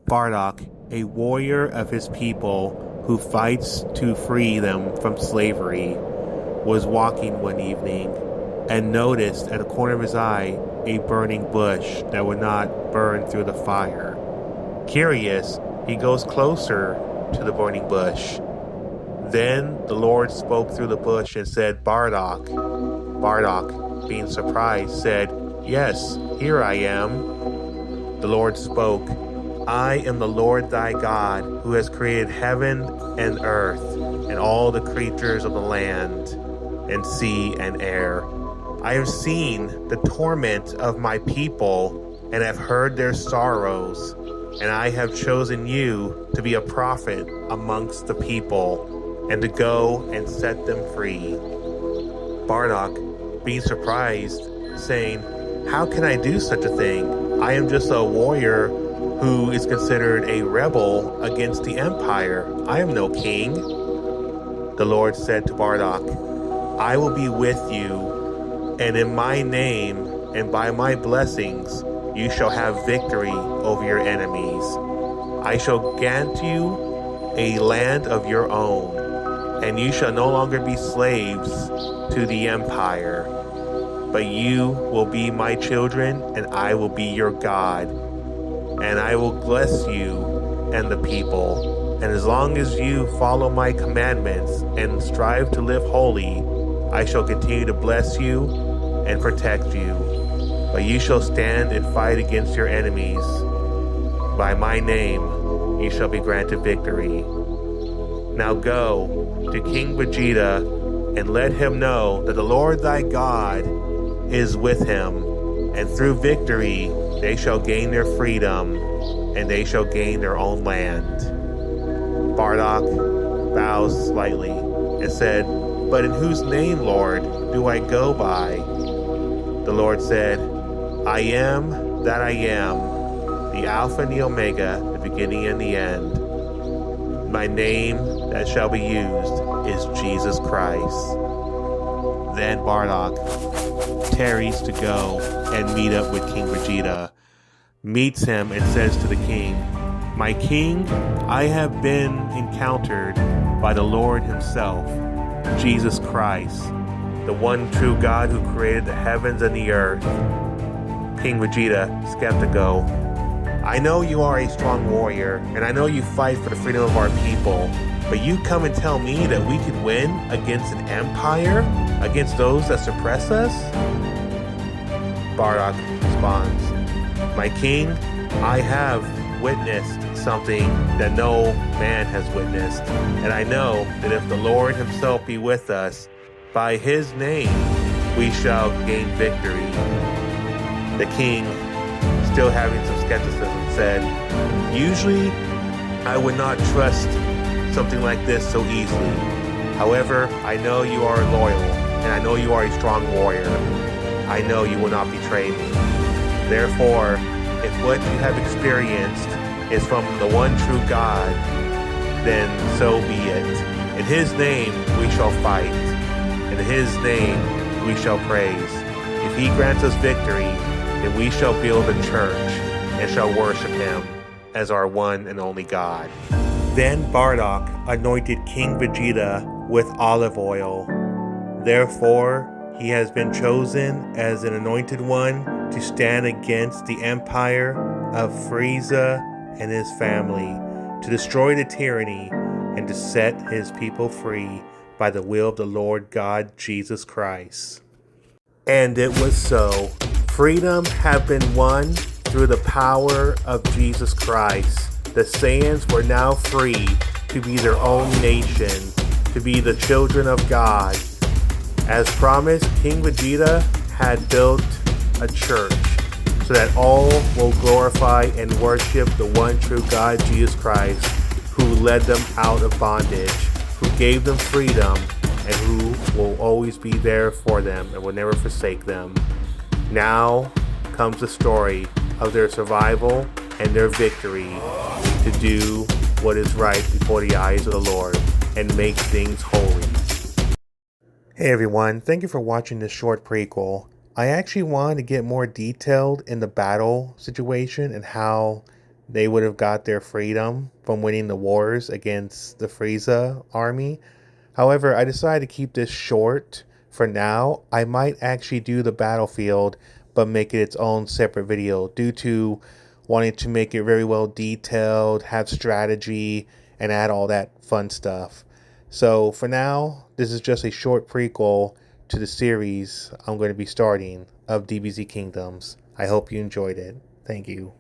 Bardock, a warrior of his people who fights to free them from slavery, was walking one evening and noticed at the corner of his eye a burning bush that would not burn through the fire. Curious, he goes closer to the burning bush. Then the Lord spoke through the bush and said, Bardock. Bardock, being surprised, said, Yes, here I am. The Lord spoke, I am the Lord thy God, who has created heaven and earth, and all the creatures of the land, and sea and air. I have seen the torment of my people, and have heard their sorrows, and I have chosen you to be a prophet amongst the people, and to go and set them free. Bardock, being surprised, saying, How can I do such a thing? I am just a warrior who is considered a rebel against the empire. I am no king. The Lord said to Bardock, I will be with you, and in my name and by my blessings you shall have victory over your enemies. I shall grant you a land of your own, and you shall no longer be slaves to the empire, but you will be my children, and I will be your God. And I will bless you and the people. And as long as you follow my commandments and strive to live holy, I shall continue to bless you and protect you. But you shall stand and fight against your enemies. By my name, you shall be granted victory. Now go to King Vegeta and let him know that the Lord thy God is with him, and through victory they shall gain their freedom, and they shall gain their own land. Bardock bows slightly and said, But in whose name, Lord, do I go by? The Lord said, I am that I am, the Alpha and the Omega, the beginning and the end. My name that shall be used is Jesus Christ. Then Bardock tarries to go and meet up with King Vegeta, meets him and says to the king, My king, I have been encountered by the Lord himself, Jesus Christ, the one true God who created the heavens and the earth. King Vegeta, skeptical, I know you are a strong warrior, and I know you fight for the freedom of our people, but you come and tell me that we can win against an empire, against those that suppress us? Bardock responds, My king, I have witnessed something that no man has witnessed, and I know that if the Lord himself be with us, by his name we shall gain victory. The king, still having some skepticism, said, Usually I would not trust something like this so easily. However, I know you are loyal, and I know you are a strong warrior. I know you will not betray me. Therefore, if what you have experienced is from the one true God, then so be it. In his name we shall fight. In his name we shall praise. If he grants us victory, then we shall build a church and shall worship him as our one and only God. Then Bardock anointed King Vegeta with olive oil. Therefore, he has been chosen as an anointed one to stand against the empire of Frieza and his family, to destroy the tyranny and to set his people free by the will of the Lord God Jesus Christ. And it was so. Freedom had been won through the power of Jesus Christ. The Saiyans were now free to be their own nation, to be the children of God. As promised, King Vegeta had built a church so that all will glorify and worship the one true God, Jesus Christ, who led them out of bondage, who gave them freedom, and who will always be there for them and will never forsake them. Now comes the story of their survival and their victory to do what is right before the eyes of the Lord and make things holy. Hey everyone, thank you for watching this short prequel. I actually wanted to get more detailed in the battle situation and how they would have got their freedom from winning the wars against the Frieza army. However, I decided to keep this short for now. I might actually do the battlefield, but make it its own separate video due to wanting to make it very well detailed, have strategy, and add all that fun stuff. So for now, this is just a short prequel to the series I'm going to be starting of DBZ Kingdoms. I hope you enjoyed it. Thank you.